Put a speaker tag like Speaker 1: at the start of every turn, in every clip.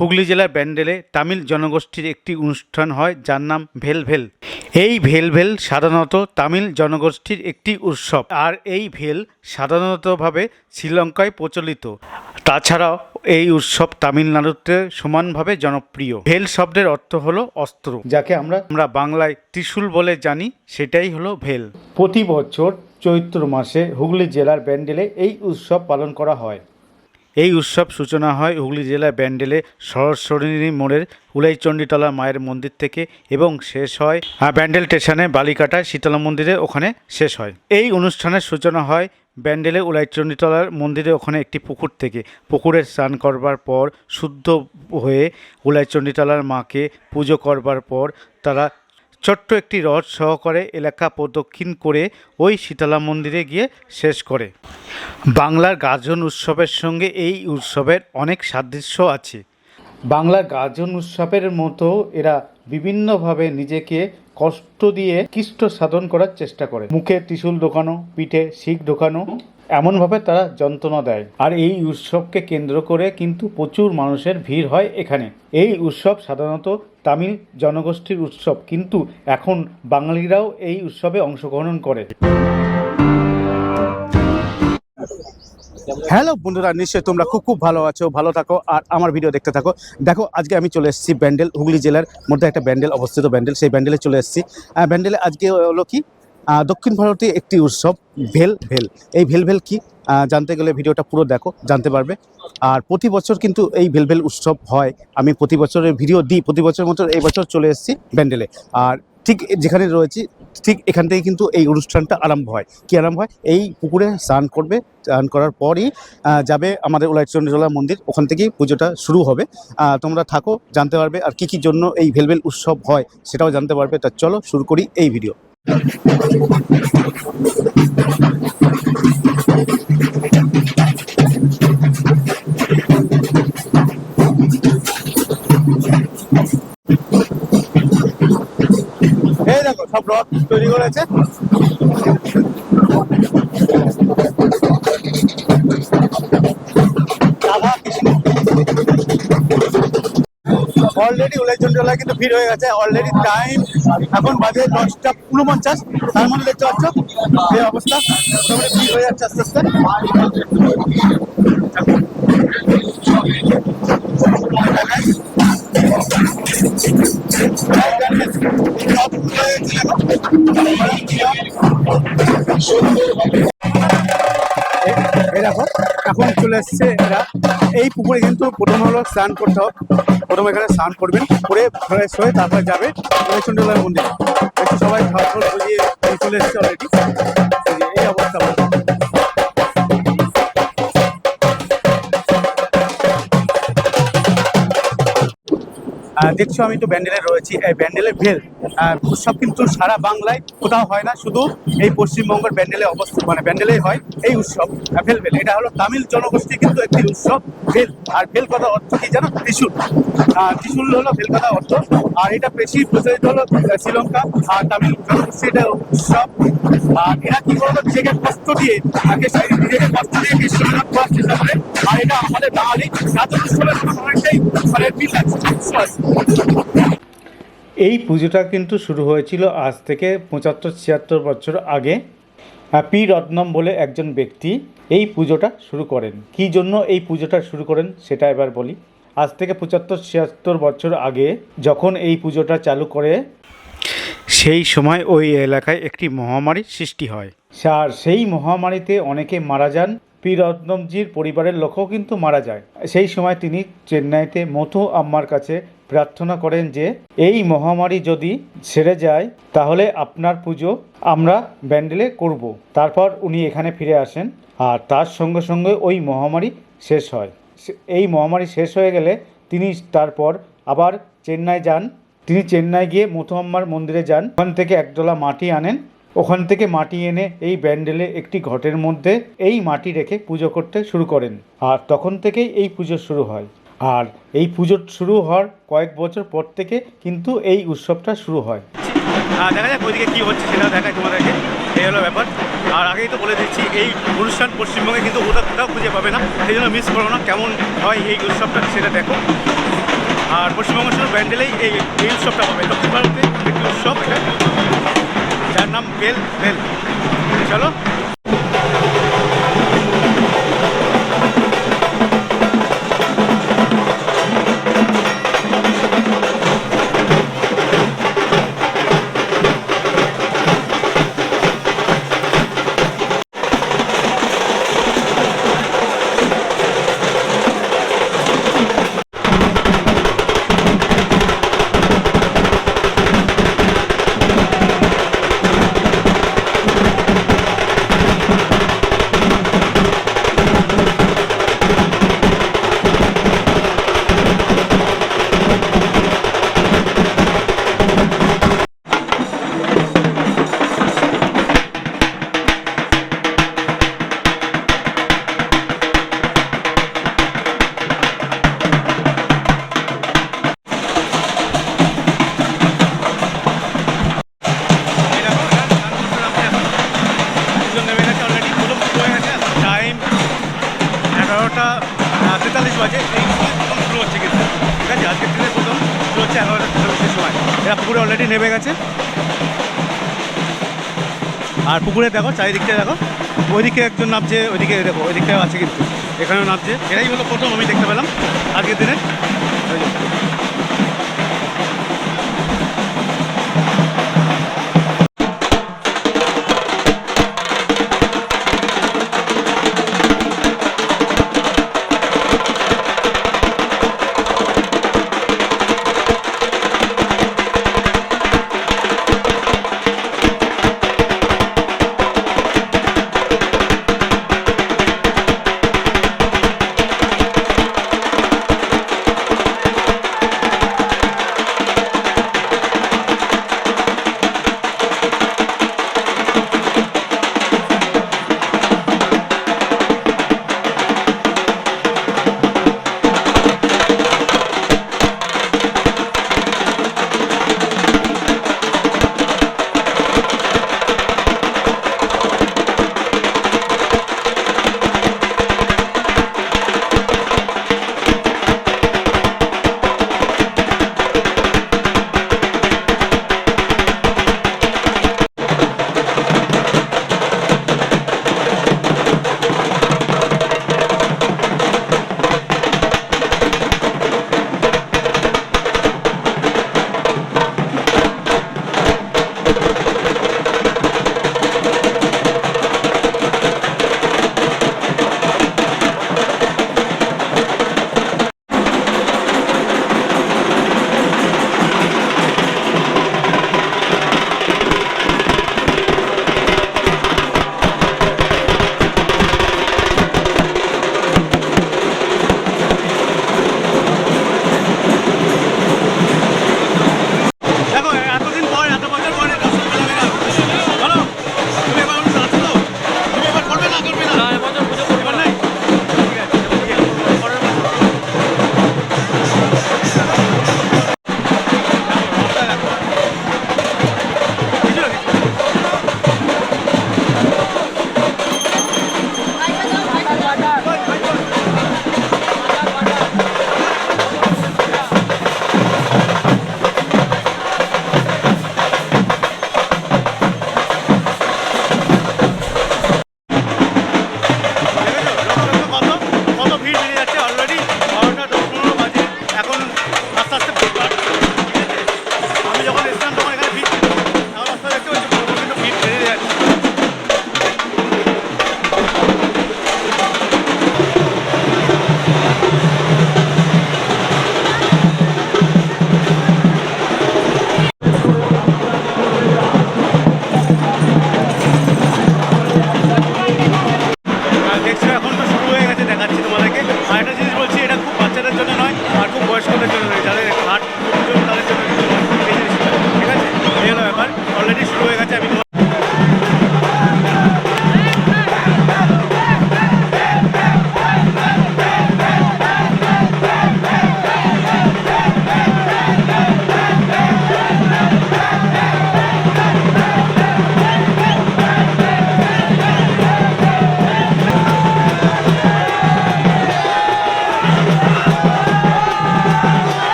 Speaker 1: হুগলি জেলার ব্যান্ডেলে তামিল জনগোষ্ঠীর একটি অনুষ্ঠান হয় যার নাম ভেলভেল। এই ভেলভেল সাধারণত তামিল জনগোষ্ঠীর একটি উৎসব, আর এই ভেল সাধারণতভাবে শ্রীলঙ্কায় প্রচলিত। তাছাড়াও এই উৎসব তামিলনাড়ুতে সমানভাবে জনপ্রিয়। ভেল শব্দের অর্থ হলো অস্ত্র, যাকে আমরা বাংলায় ত্রিশূল বলে জানি, সেটাই হলো ভেল। প্রতি বছর চৈত্র মাসে হুগলি জেলার ব্যান্ডেলে এই উৎসব পালন করা হয়। এই উৎসব সূচনা হয় হুগলি জেলার ব্যান্ডেলে সরস্বতী মোড়ের উলাইচণ্ডীতলা মায়ের মন্দির থেকে এবং শেষ হয় ব্যান্ডেল স্টেশনে বালিকাটায় শীতলা মন্দিরে, ওখানে শেষ হয়। এই অনুষ্ঠানের সূচনা হয় ব্যান্ডেলে উলাইচণ্ডীতলার মন্দিরে, ওখানে একটি পুকুর থেকে। পুকুরে স্নান করবার পর শুদ্ধ হয়ে উলাইচণ্ডীতলার মাকে পুজো করবার পর তারা ছোট্ট একটি রথ সহকারে এলাকা প্রদক্ষিণ করে ওই শীতলা মন্দিরে গিয়ে শেষ করে। বাংলার গাজন উৎসবের সঙ্গে এই উৎসবের অনেক সাদৃশ্য আছে। বাংলার গাজন উৎসবের মতো এরা বিভিন্নভাবে নিজেকে কষ্ট দিয়ে কৃষ্ট সাধন করার চেষ্টা করে। মুখে ত্রিশূল ঢোকানো, পিঠে শিক ঢোকানো, এমনভাবে তারা যন্ত্রণা দেয়। আর এই উৎসবকে কেন্দ্র করে কিন্তু প্রচুর মানুষের ভিড় হয় এখানে। এই উৎসব সাধারণত তামিল জনগোষ্ঠীর উৎসব, কিন্তু এখন বাঙালিরাও এই উৎসবে অংশগ্রহণ করে। হ্যালো বন্ধুরা, নিশ্চয়ই তোমরা খুব ভালো আছো, ভালো থাকো আর আমার ভিডিও দেখতে থাকো। দেখো, আজকে আমি চলে এসেছি ব্যান্ডেল, হুগলি জেলার মধ্যে একটা ব্যান্ডেল অবস্থিত, ব্যান্ডেল। সেই ব্যান্ডেলে চলে এসেছি। ব্যান্ডেলে আজকে হলো কি দক্ষিণ ভারতীয় একটি উৎসব ভেল। এই ভেল কি জানতে গেলে ভিডিওটা পুরো দেখো, জানতে পারবে। আর প্রতি বছর কিন্তু এই ভেল উৎসব হয়। আমি প্রতি বছরের ভিডিও দিই, প্রতি বছরের মতো এই বছর চলে এসেছি ব্যান্ডেলে। আর ঠিক যেখানে রয়েছি ঠিক এখান থেকে কিন্তু এই অনুষ্ঠানটা আরম্ভ হয়। কি আরম্ভ হয়? এই পুকুরে স্নান করবে, স্নান করার পরই যাবে আমাদের উলাইচণ্ডীতলা মন্দির, ওখান থেকেই পুজোটা শুরু হবে। তোমরা থাকো, জানতে পারবে। আর কী জন্য এই ভেলভেল উৎসব হয় সেটাও জানতে পারবে। তা চলো শুরু করি এই ভিডিও। এই দেখো, সব রথ তৈরি করেছে। অলরেডি উলাইচণ্ডীতলায় কিন্তু ভিড় হয়ে গেছে। অলরেডি টাইম এখন বাজে 10:49। তার মধ্যে দেখতে পাচ্ছ এই অবস্থা, মোটামুটি ভিড় হয়ে যাচ্ছে আস্তে আস্তে। দেখো, এখন চলে এসছে এরা এই পুকুরে। কিন্তু প্রথম হলো স্নান করতে হবে, প্রথমে এখানে স্নান করবেন, করে ফ্রেশ হয়ে তারপরে যাবে উলাইচণ্ডীতলা মন্দিরে। একটু সবাই ভালো বুঝিয়ে চলে এসছে অলরেডি। এই অবস্থা দেখছো, আমি তো ব্যান্ডেলে রয়েছি। এই ব্যান্ডেলের ভেল উৎসব কিন্তু সারা বাংলায় কোথাও হয় না, শুধু এই পশ্চিমবঙ্গের ব্যান্ডেলে অবস্থা, মানে ব্যান্ডেলেই হয় এই উৎসব ভেল। এটা হলো তামিল জনগোষ্ঠীর কিন্তু একটি উৎসব ভেল। আর ভেল কথা অর্থ কি জানো? ত্রিশূল। ত্রিশূল হলো ভেল কথা অর্থ। আর এটা বেশি প্রচলিত হলো শ্রীলঙ্কা আর তামিল জনগোষ্ঠী এটা উৎসব। আর এরা কি করলো, নিজেকে কষ্ট দিয়ে কৃষ্ণ লাভ করার চেষ্টা করে। আর এটা আমাদের বাঙালি গাজন উৎসবের অনেকটাই মানে মিল আছে। এই পুজোটা কিন্তু শুরু হয়েছিল আজ থেকে 75-76 বছর আগে। পি রত্নম বলে একজন ব্যক্তি এই পুজোটা শুরু করেন। কী জন্য এই পুজোটা শুরু করেন সেটা এবার বলি। আজ থেকে 75-76 বছর আগে যখন এই পুজোটা চালু করে, সেই সময় ওই এলাকায় একটি মহামারীর সৃষ্টি হয়। আর সেই মহামারীতে অনেকে মারা যান। পি রত্নমজির পরিবারের লোকও কিন্তু মারা যায়। সেই সময় তিনি চেন্নাইতে মথু আম্মার কাছে প্রার্থনা করেন যে এই মহামারী যদি সেরে যায় তাহলে আপনার পুজো আমরা ব্যান্ডেলে করব। তারপর উনি এখানে ফিরে আসেন আর তার সঙ্গে সঙ্গে ওই মহামারী শেষ হয়। এই মহামারী শেষ হয়ে গেলে তিনি তারপর আবার চেন্নাই যান। তিনি চেন্নাই গিয়ে মথু আম্মার মন্দিরে যান, ওখান থেকে একডলা মাটি আনেন। ওখান থেকে মাটি এনে এই ব্যান্ডেলে একটি ঘটের মধ্যে এই মাটি রেখে পুজো করতে শুরু করেন। আর তখন থেকেই এই পুজো শুরু হয়। আর এই পুজো শুরু হওয়ার কয়েক বছর পর থেকে কিন্তু এই উৎসবটা শুরু হয়। দেখা যাক ওইদিকে কী হচ্ছে সেটাও দেখায় তোমাদেরকে। এই হলো ব্যাপার। আর আগেই তো বলে দিচ্ছি, এই অনুষ্ঠান পশ্চিমবঙ্গে কিন্তু কোথাও খুঁজে পাবে না, সেই জন্য মিস করো না। কেমন হয় এই উৎসবটা সেটা দেখো। আর পশ্চিমবঙ্গ শুধু ব্যান্ডেলেই এই উৎসবটা হবে, দক্ষিণ ভারতে একটি উৎসব এটা, যার নাম বেল ভেল। চলো। এরা পুকুরে অলরেডি নেমে গেছে। আর পুকুরে দেখো চারিদিকটা দেখো, ওইদিকে একজন নামছে, ওইদিকে দেখো ওইদিকটাও আছে, কিন্তু এখানেও নামছে। এরাই হলো প্রথম আমি দেখতে পেলাম আজকের দিনে।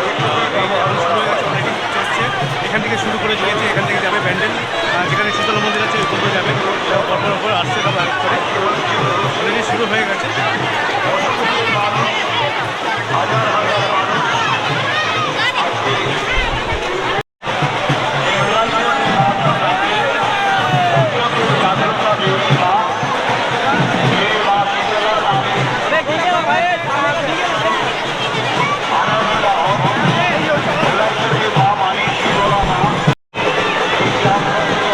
Speaker 1: শুরু হয়ে গেছে, অনেকই চলছে। এখান থেকে শুরু করে দিয়েছে, এখান থেকে যাবে ব্যান্ডেল, যেখানে শীতলা মন্দির আছে ওই পর্যন্ত যাবে, পরপর আসছে সব আরেক করে অলরেডি শুরু হয়ে গেছে।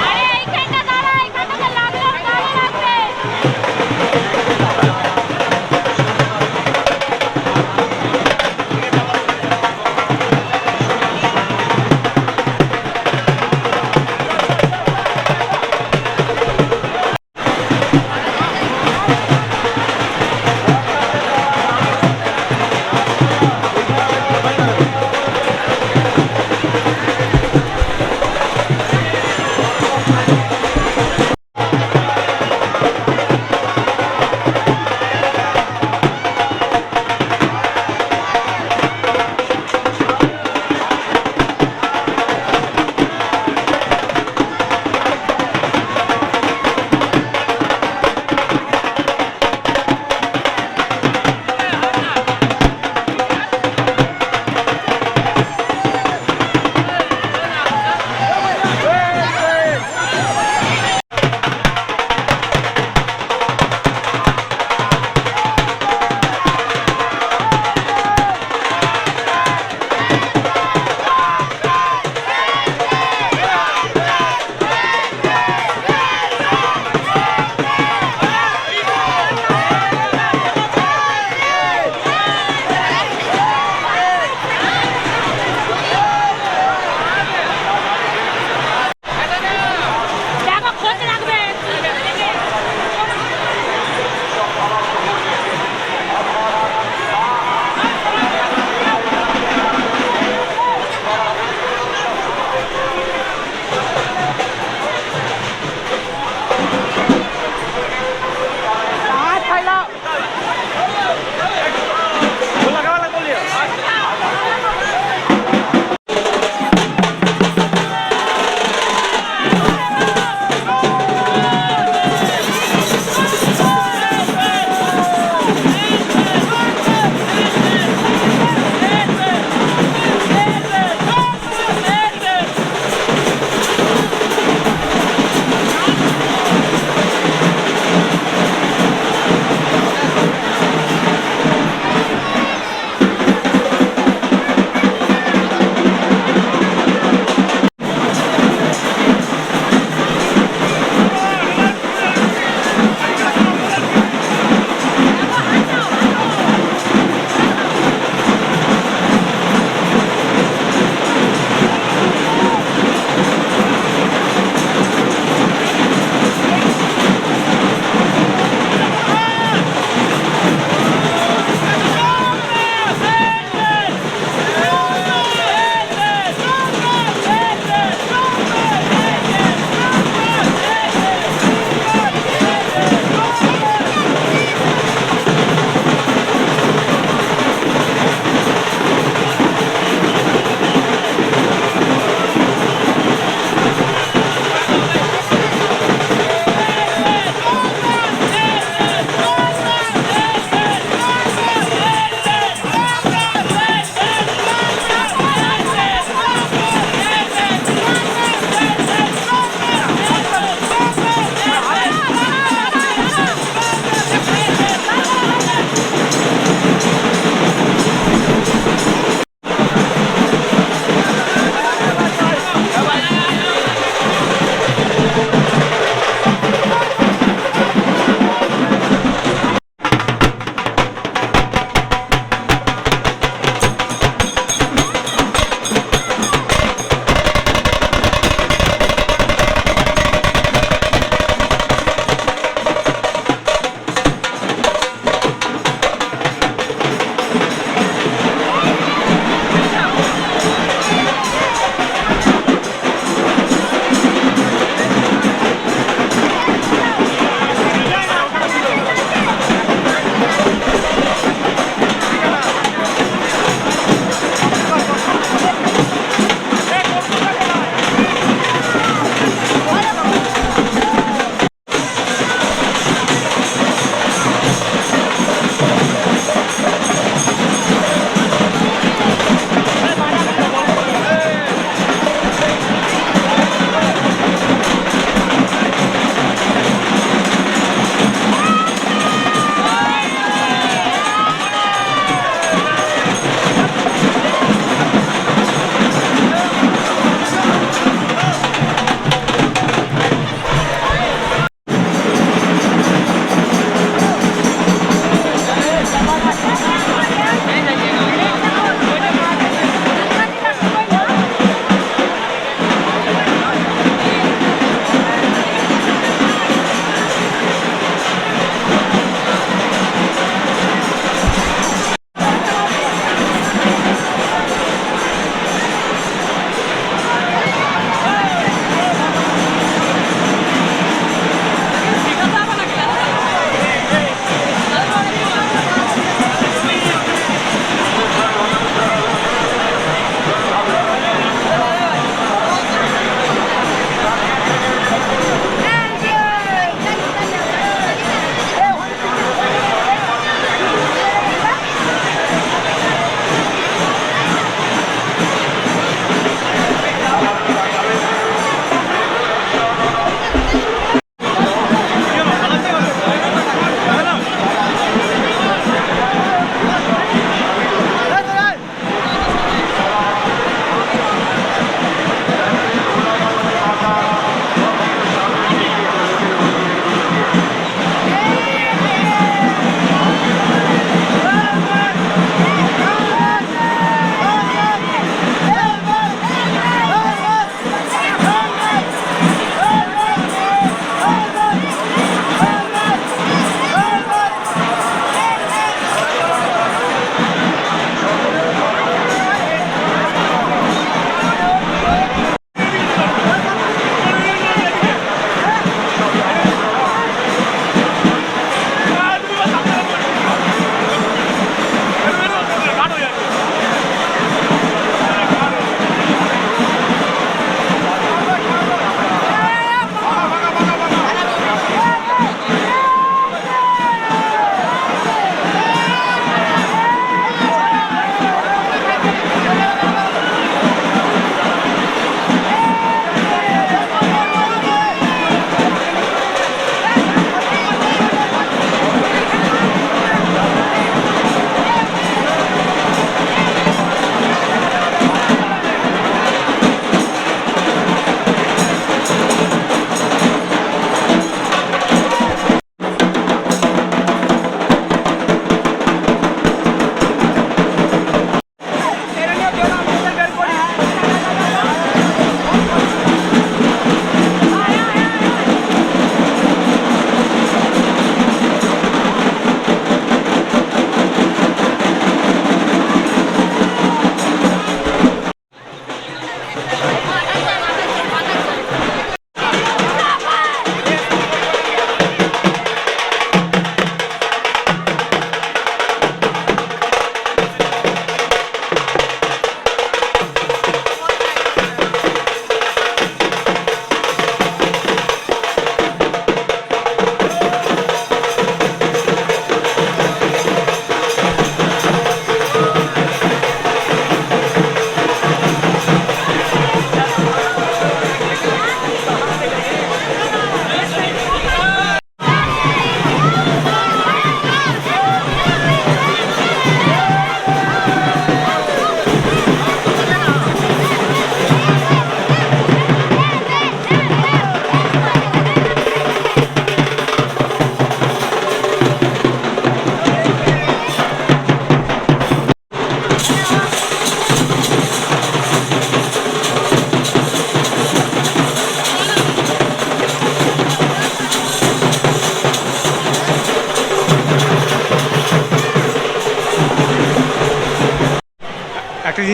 Speaker 2: আরে এইখানটা দাঁড়া, এইখানটাতে লাগলে গাড়ি লাগবে।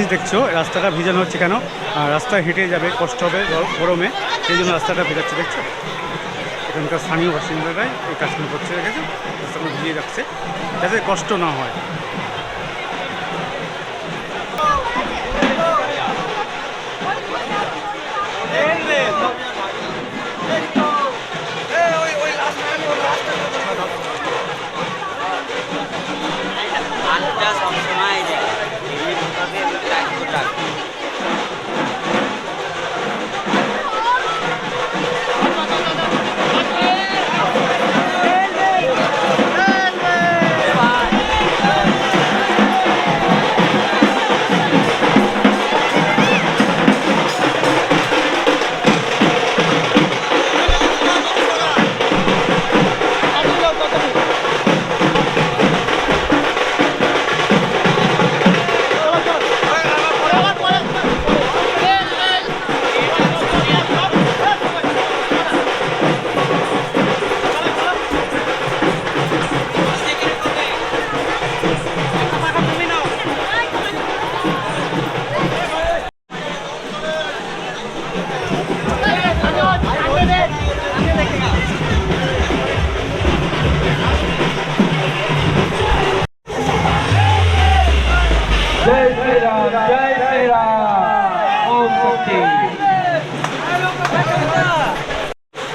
Speaker 1: জিনিস দেখছো, রাস্তাটা ভিজানো হচ্ছে কেন? আর রাস্তায় হেঁটে যাবে, কষ্ট হবে গরমে, সেই জন্য রাস্তাটা ভেজাচ্ছে। দেখছো, এখানকার স্থানীয় বাসিন্দারাই এই কাজগুলো করছে, রেখেছে রাস্তাগুলো ভিজিয়ে রাখছে যাতে কষ্ট না হয়।
Speaker 3: আলটা সবসময় যায়
Speaker 4: जय श्री राम, जय श्री राम, ओम शक्ति।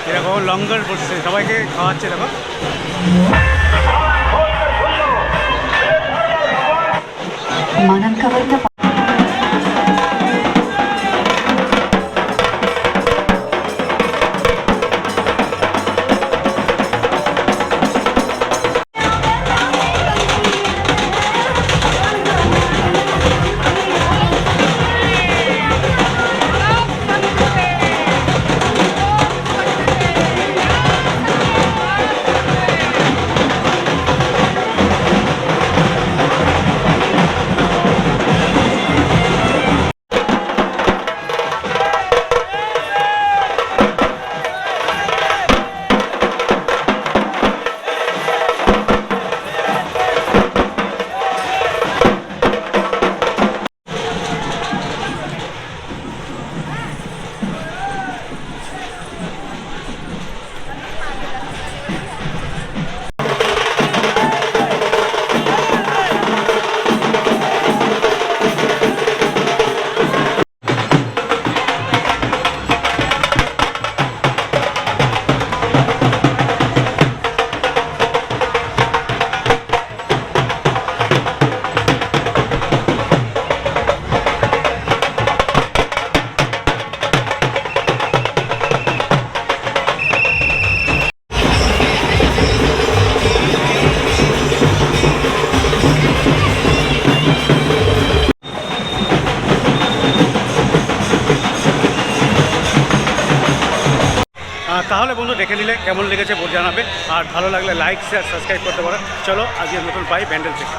Speaker 1: এরকম লঙ্গর করছে, সবাইকে খাওয়াচ্ছে। দেখো
Speaker 5: Manam kabarga
Speaker 1: তাহলে বন্ধু দেখে নিলে কেমন লেগেছে জানাবে, আর ভালো লাগলে লাইক শেয়ার সাবস্ক্রাইব করতে পারো। চলো আজকে নতুন পাই ব্যান্ডেল থেকে।